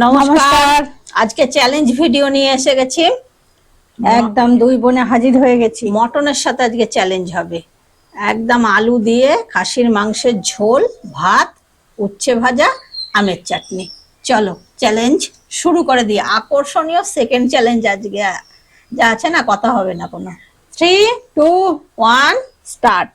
নমস্কার। আজকে challenge video নিয়ে এসে গেছি। একদম দুই বোনে হাজির হয়ে গেছি। মটনের সাথে আজকে চ্যালেঞ্জ হবে। একদম আলু দিয়ে খাসির মাংসের ঝোল, ভাত, উচ্ছে ভাজা, আমের চাটনি। চলো চ্যালেঞ্জ শুরু করে দিই। আকর্ষণীয় সেকেন্ড চ্যালেঞ্জ আজকে যা আছে না, কথা হবে না কোনো। 3, 2, 1 স্টার্ট।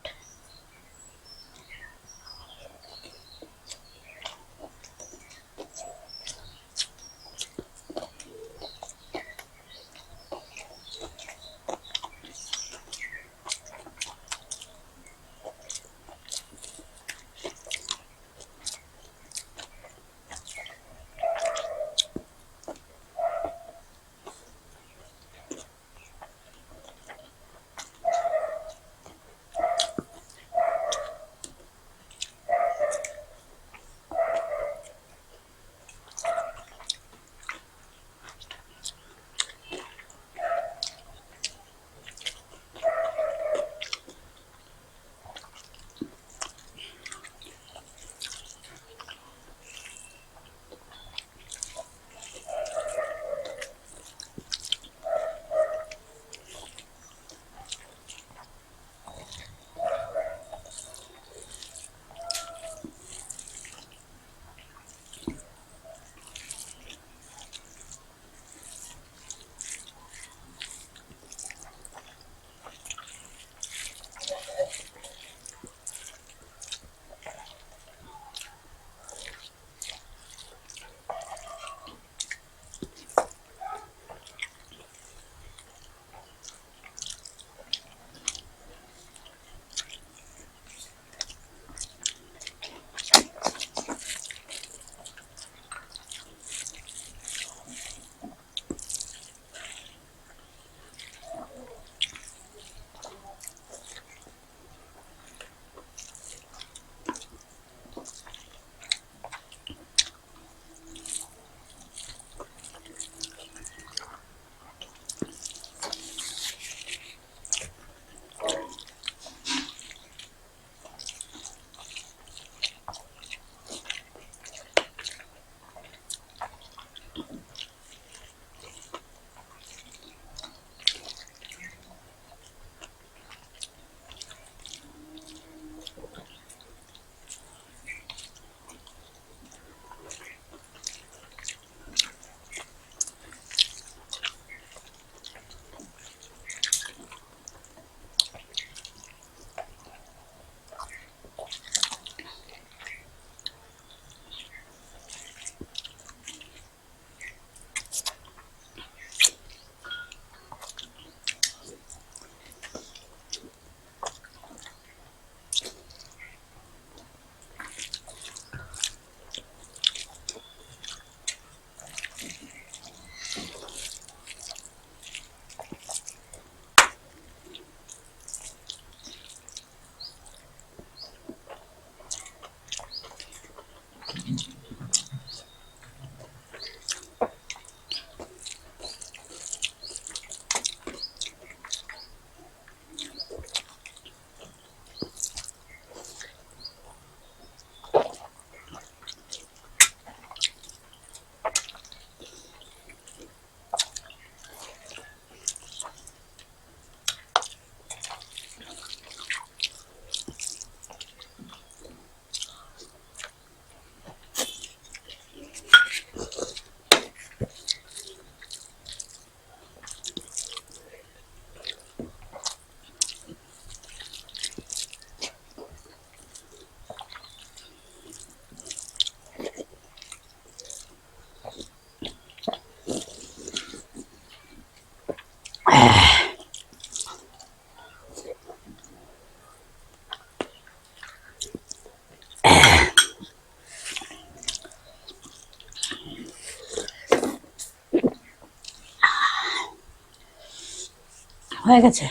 হয়ে গেছে,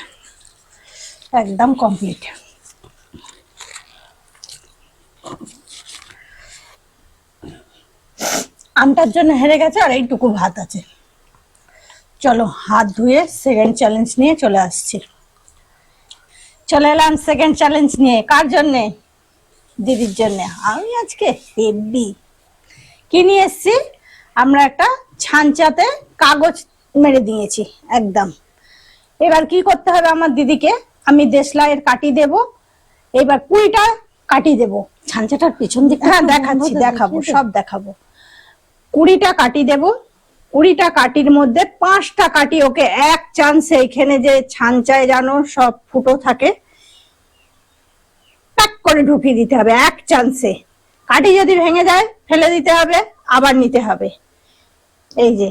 একদম কমপ্লিট। আমটার জন্য হেরে গেছে আর এইটুকু ভাত আছে। চলো হাত ধুয়ে সেকেন্ড চ্যালেঞ্জ নিয়ে চলে আসছি। চলে এলাম সেকেন্ড চ্যালেঞ্জ নিয়ে। কার জন্যে? দিদির জন্য। আমি আজকে হেভি কি নিয়ে এসছি? আমরা একটা ছাঁচাতে কাগজ মেরে দিয়েছি একদম। এবার কি করতে হবে আমার দিদিকে, আমি দেশলাইয়ের কাটি দেব, এবার 20টা কাটি দেব। ছাঞ্চাটার পিছন দিকটা হ্যাঁ একটু দেখাচ্ছি, বন্ধ করে দেখাবো, দেখিয়ে দে। সব দেখাবো। 20টা কাটি দেব। 20টা কাটির মধ্যে 5টা কাটি ওকে এক চান্সে, এখানে যে ছাঞ্চায় জানো সব ফুটো থাকে, প্যাক করে ঢুকিয়ে দিতে হবে এক চান্সে। কাঠি যদি ভেঙে যায় ফেলে দিতে হবে, আবার নিতে হবে। এই যে,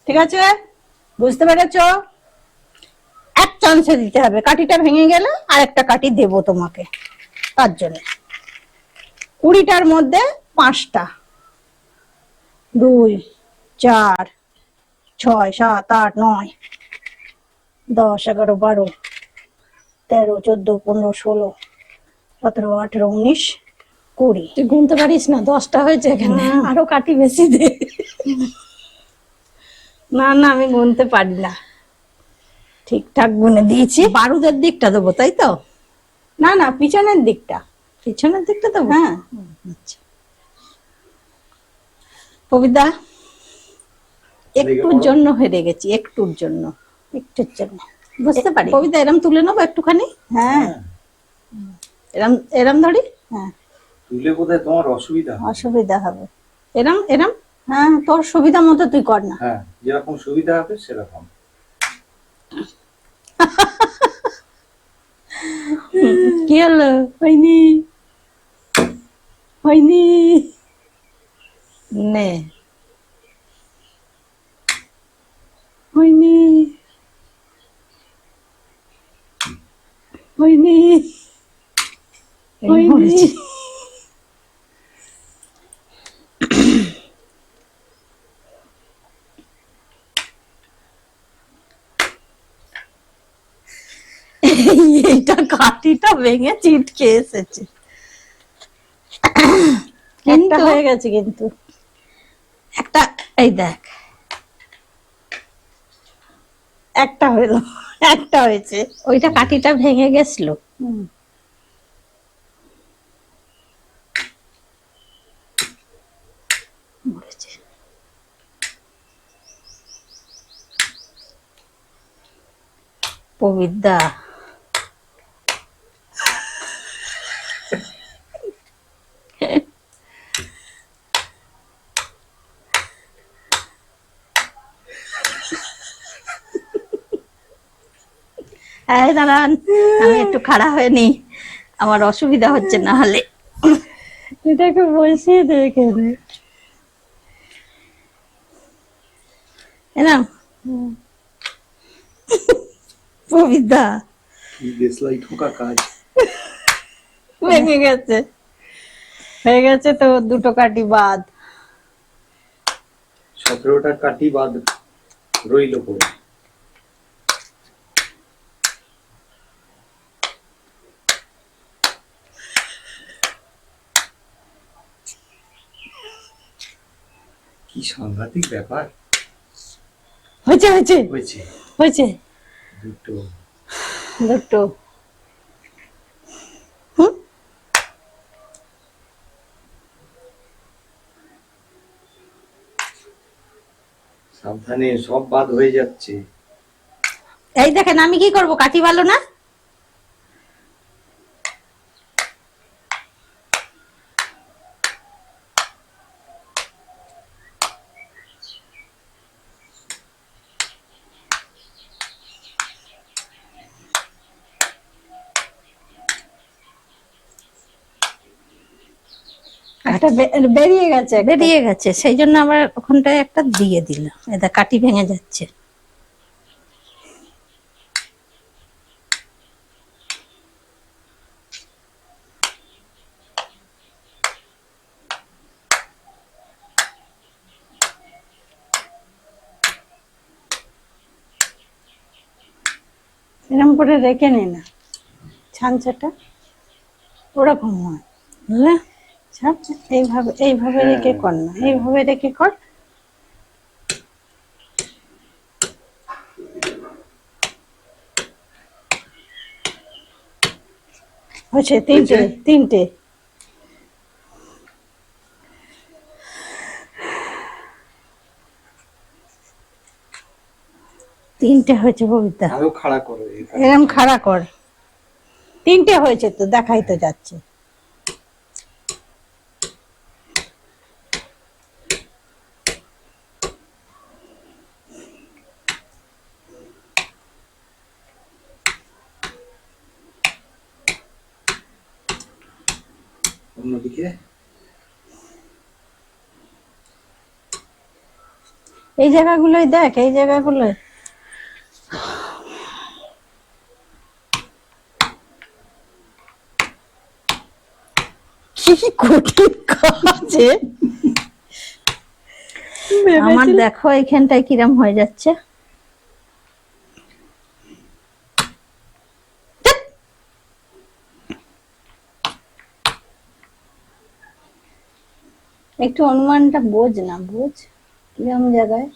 ঠিক আছে, বুঝতে পেরেছো? এক চান্সে দিতে হবে, কাঠিটা ভেঙে গেলে আরেকটা কাঠি দেব তোমাকে। তার জন্য 20টার মধ্যে 5টা, 2 4 6 7 8 9 10 11 12 13 14 15 16 17 18 19 20। তুই গুনতে পারিস না? 10টা হয়েছে এখানে, আরো কাটি বেশি দে। না না, আমি গুনতে পারি না, ঠিকঠাক গুনে দিয়েছি। বারুদের দিকটা দেবো তাই তো? না না, পিছনের দিকটা। পিছনের দিকটা দেবো? হ্যাঁ। আচ্ছা। কবিতা, একটুর জন্য হেরে গেছি, একটুর জন্য, একটুর জন্য বুঝতে পারি। কবিতা এরম তুলে নেবো একটুখানি, হ্যাঁ এরম এরম ধরি, হ্যাঁ, তুলে বোধহয় তোমার অসুবিধা হবে। অসুবিধা হবে। এরম এরম। হ্যাঁ, তোর সুবিধা মতো তুই কর না। হ্যাঁ, যেরকম সুবিধা হবে সেরকম। কি হলো? হয়নি, হয়নি। নে, হয়নি, হয়নি, এই হয়নি। মরেছি। এইটা কাঠিটা ভেঙে চিটকে এসেছে। একটা কিন্তু হয়ে গেছে, কিন্তু একটা, এই দেখ, একটা হলো, একটা হয়েছে। ওইটা কাঠিটা ভেঙে গেছিল। হুম। মরেছে। পবিদ্যা, এই দাঁড়ান, আমি একটু খাড়া হয়ে নি, আমার অসুবিধা হচ্ছে না হলে। এটাকে বসিয়ে দে এখানে। এরম পবিদ্যা কি দেশলাই ঠোকা কাজ। ভেঙে গেছে, হয়ে গেছে তো, 2টো কাটি বাদ। 17টা কাঠি বাদ রইল পড়ে। কি সাংঘাতিক ব্যাপার হয়েছে, হয়েছে, হয়েছে। হয়েছে। দুটো 2টো। সাবধানে, সব বাদ হয়ে যাচ্ছে। এই দেখেন, আমি কি করব? কাঠি ভালো না? একটা বেরিয়ে গেছে, একটা। বেরিয়ে গেছে, সেই জন্য আবার ওখানটায় একটা দিয়ে দিলাম। এটা কাঠি ভেঙে যাচ্ছে। এরকম করে রেখে নে না, ছাঞ্চাটা ওরকম হয়, বুঝলে? ছাড়, এইভাবে এইভাবে রেখে কর না, এইভাবে রেখে কর। হয়েছে, 3টে, 3টে। তিনটে হয়েছে ববিতা, আরো খাড়া করো এরম খাড়া কর। তিনটে হয়েছে তো, দেখাই তো যাচ্ছে। অন্যদিকে এই জায়গাগুলোই দেখ, এই জায়গাগুলোই। কি কঠিন কাজ এ। আমার দেখো এখানটায় কিরম হয়ে যাচ্ছে। একটু অনুমানটা বোঝ না, বোঝ কিরম জায়গায়।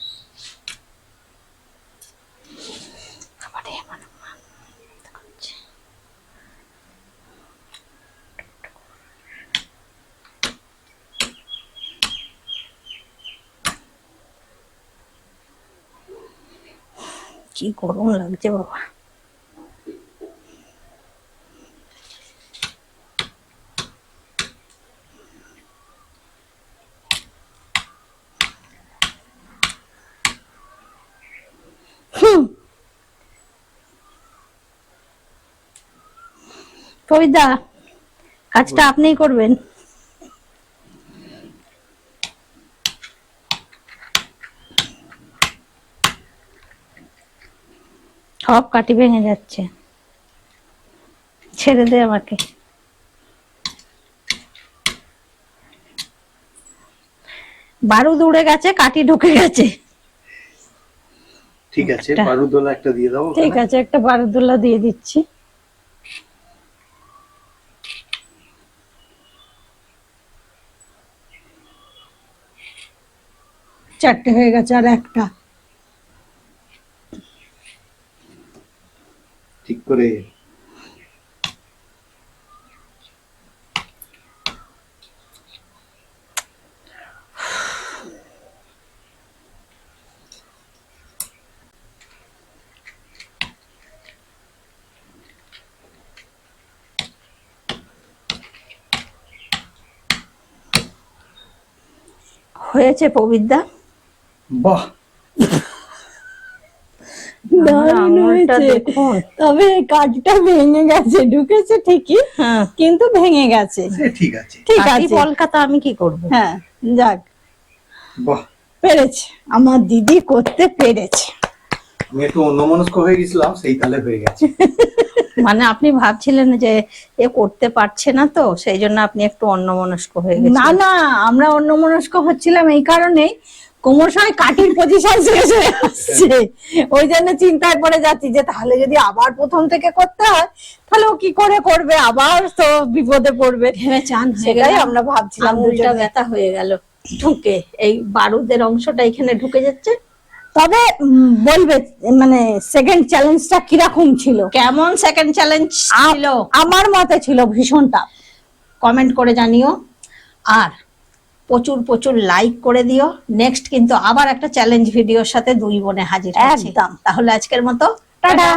কি গরম লাগছে বাবা। কবিতা, কাজটা আপনিই করবেন। সব কাটি ভেঙে যাচ্ছে, ছেড়ে দে আমাকে। বারুদ উড়ে গেছে, কাটি ঢুকে গেছে। ঠিক আছে, বারুদোলা একটা দিয়ে দাও। ঠিক আছে, একটা বারুদুল্লা দিয়ে দিচ্ছি। চারটে হয়ে গেছে, আর একটা। ঠিক করে হয়েছে পবিত্রা? বাহ, দারুণ আঙুলটা হয়েছে। দেখুন। তবে কাঠটা ভেঙে গেছে, ঢুকেছে ঠিকই, হ্যাঁ, কিন্তু ভেঙে গেছে। সে ঠিক আছে। ঠিক কাটি আছে, পলকাতা আমি কি করব? হ্যাঁ, যাক, বাহ, পেরেছে, আমার দিদি করতে পেরেছে। আমি একটু অন্যমনস্ক হয়ে গেছিলাম, সেই তালে হয়ে গেছে। মানে আপনি ভাবছিলেন যে এ করতে পারছে না, তো সেই জন্য আপনি একটু অন্যমনস্ক হয়ে না গেছেন। না, আমরা অন্যমনস্ক হচ্ছিলাম এই কারণে, ক্রমশই কাটির পজিশন শেষ হয়ে আসছে, ওই জন্য চিন্তায় পড়ে যাচ্ছি যে তাহলে যদি আবার প্রথম থেকে করতে হয়, তাহলে ও কি করে করবে, আবার তো বিপদে পড়বে। ভেবে চান হয়ে সেটাই গেল, আমরা ভাবছিলাম আঙুলটা দুজনে। ব্যথা হয়ে গেল ঢুকে, এই বারুদের অংশটা এখানে ঢুকে যাচ্ছে। তবে বলবে মানে সেকেন্ড চ্যালেঞ্জটা কিরকম ছিল? কেমন সেকেন্ড চ্যালেঞ্জ ছিল আমার মতে ছিল ভীষণ টাফ। কমেন্ট করে জানিও, আর প্রচুর প্রচুর লাইক করে দিও। নেক্সট কিন্তু আবার একটা চ্যালেঞ্জ ভিডিওর সাথে দুই বোনে হাজির হচ্ছি। একদম। তাহলে আজকের মতো টাটা।